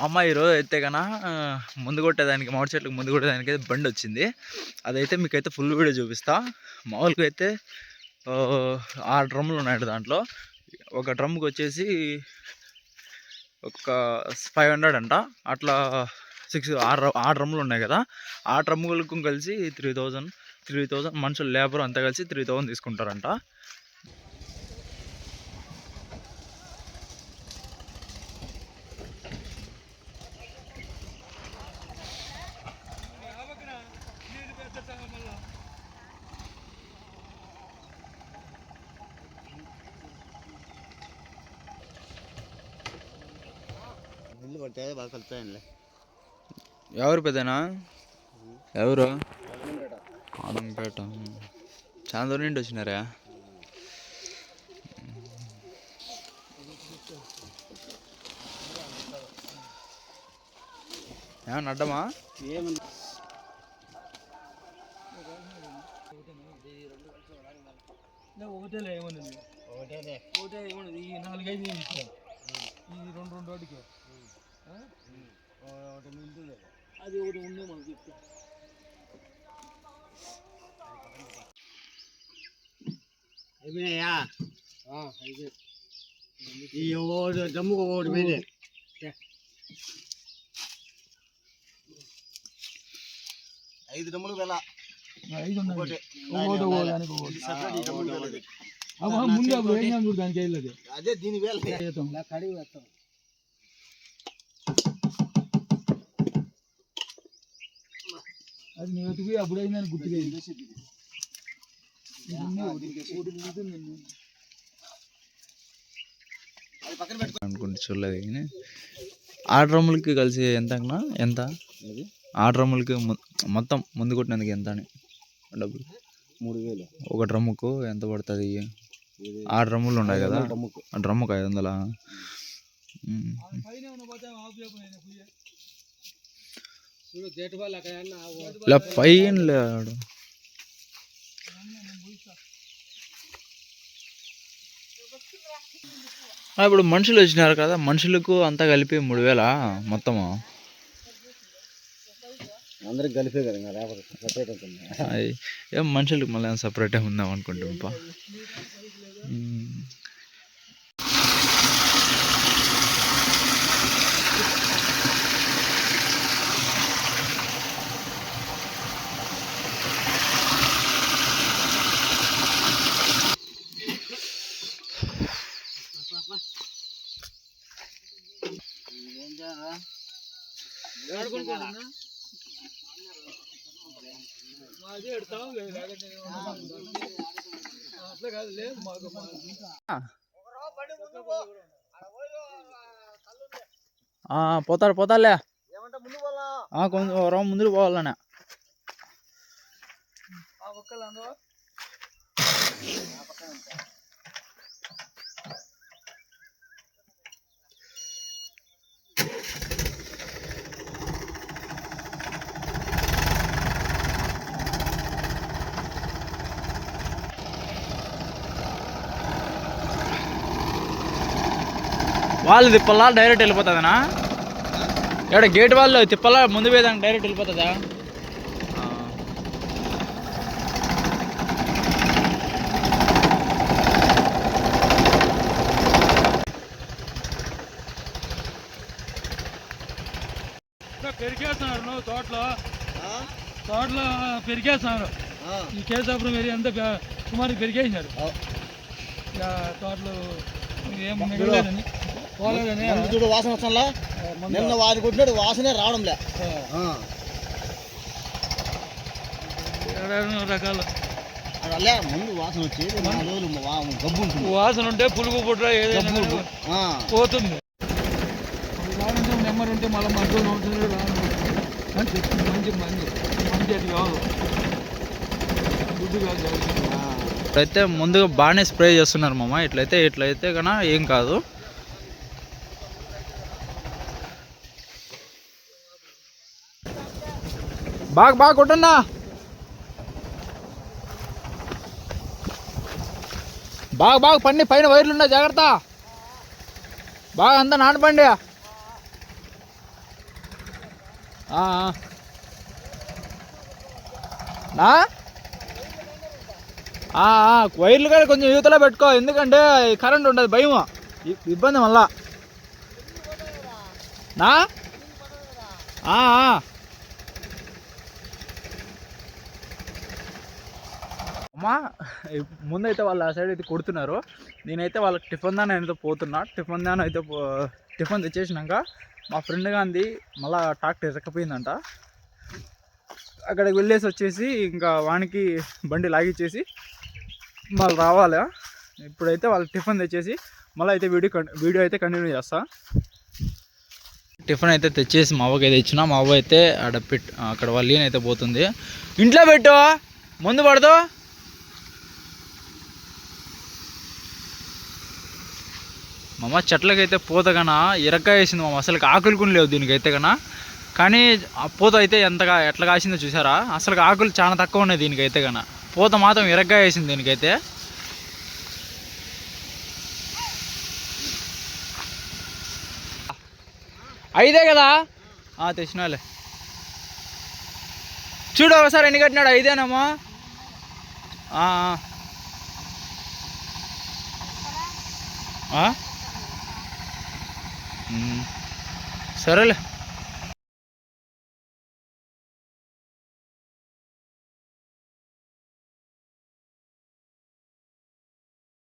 మా అమ్మ ఈరోజు అయితే కన్నా ముందు కొట్టేదానికి మామిడి చెట్లకు ముందు కొట్టేదానికి అయితే బండి వచ్చింది. అదైతే మీకైతే ఫుల్ వీడియో చూపిస్తా. మామూలుగా అయితే 6 డ్రమ్ములు ఉన్నాయి దాంట్లో. ఒక డ్రమ్కి వచ్చేసి ఒక 500 అంట. అట్లా 6 డ్రమ్ములు ఉన్నాయి కదా. ఆ డ్రమ్ములకు కలిసి 3000 మనుషులు లేబర్ అంతా కలిసి 3000 తీసుకుంటారంట. ఎవరు పెద్దనా? ఎవరు? ఆనంపేట. చాలా దూరం నుండి వచ్చినారా? ఏమన్నా అడ్డమా? ఒకటేలే ఏమన్నది, ఒకటే ఏమన్నది. ఈ 4-5 ఇచ్చాను. ఈ 2 వాటికి అది ఒకటి ఉండే మనకు చెప్తా. అయిపోయినాయా? ఈ జమ్ము ఒకటి పోయి 5 డమ్ములు వెళ్ళ 5 ముందు అప్పుడు దానికి వెళ్ళదు. అదే దీని వేళ కడిగి వేస్తాం. అది నేను ఎత్తుకు అప్పుడైందని గుర్తుగా అనుకుంటే చూడలేదు. కానీ 6 డ్రమ్ములకి కలిసి ఎంత అన్నా? ఎంత 6 డ్రమ్ములకి మొత్తం ముందు కొట్టినందుకు ఎంత అని డబ్బులు? 3000. ఒక డ్రమ్ముకు ఎంత పడుతుంది? 6 డ్రమ్ములు ఉన్నాయి కదా. ఆ డ్రమ్ముకు 500. ఇలా పైన లేడు. ఇప్పుడు మనుషులు వచ్చినారు కదా, మనుషులకు అంతా కలిపి 3000 మొత్తము. అందరికి కలిపే కదా, సపరేట్. ఏం మనుషులకు మళ్ళీ సపరేటే ఉందాం అనుకుంటాం. పోతాలే కొంచెం ముందుకు పోవాలనే. వాళ్ళు తిప్పలా డైరెక్ట్ వెళ్ళిపోతుందనా? ఇక్కడ గేట్ వాళ్ళు తిప్పలా ముందు పోయేదానికి డైరెక్ట్ వెళ్ళిపోతుందా? పెరికేస్తున్నారు తోటలో పెరికేస్తున్నారు. ఈ కేసాపురం ఏరియా అంతా సుమారు పెరికేసినారు. తోటలో ఏం మిగలేదని చూడు వాసన వస్తుందా? నిన్న వారి కొట్టినాడు వాసనే రావడంలే. రకాల అలా ముందు వాసన వచ్చి 4 రోజులు గబ్బు ఉంటుంది. వాసన ఉంటే పులుగు పుట్ర ఏదైనా పోతుంది. నెంబర్ ఉంటే మళ్ళీ మధ్యలో ఉంటుంది అని చెప్తుంది. మంచి అది కాదు, గుడ్డు కాదు. ఇట్లయితే ముందుగా బాగానే స్ప్రే చేస్తున్నారు మామ. ఇట్లయితే కన్నా ఏం కాదు. బాగా కొట్టన్నా. బాగా పండి, పైన వైర్లు ఉన్నాయి, జాగ్రత్త. బాగా అంతా నానపండి. నా వైర్లు కూడా కొంచెం యువతలో పెట్టుకో, ఎందుకంటే కరెంట్ ఉండదు, భయం, ఇబ్బంది మళ్ళా. నా అమ్మా ముందైతే వాళ్ళు ఆ సైడ్ అయితే కొడుతున్నారు. నేనైతే వాళ్ళకి టిఫిన్ దాని అయితే పోతున్నా. టిఫిన్ దాని అయితే టిఫిన్ తెచ్చేసినాక మా ఫ్రెండ్ గాంధీ మళ్ళీ ట్రాక్టర్ ఎరకపోయిందంట. అక్కడికి వెళ్ళేసి వచ్చేసి ఇంకా వానికి బండి లాగిచ్చేసి మళ్ళీ రావాలి. ఇప్పుడైతే వాళ్ళు టిఫిన్ తెచ్చేసి మళ్ళీ అయితే వీడియో అయితే కంటిన్యూ చేస్తా. టిఫిన్ అయితే తెచ్చేసి మా అవ్వకి అయితే ఇచ్చిన. మా అవ్వ అయితే అక్కడ వాళ్ళ అయితే పోతుంది. ఇంట్లో పెట్టు, ముందు పడదు. మా అమ్మ చెట్లకైతే పూత కన్నా ఇరక్కాయ వేసింది. మా అమ్మ అసలు ఆకులు కూడా లేవు దీనికైతే కన్నా. కానీ ఆ పూత అయితే ఎట్లా కాసిందో చూసారా. అసలు ఆకులు చాలా తక్కువ ఉన్నాయి దీనికైతే కన్నా. పూత మాత్రం ఇరక్కాయ వేసింది దీనికైతే. ఐదే కదా తెచ్చినాలే. చూడు ఒకసారి ఎన్ని కట్టినాడు. ఐదేనమ్మా. సరేలే.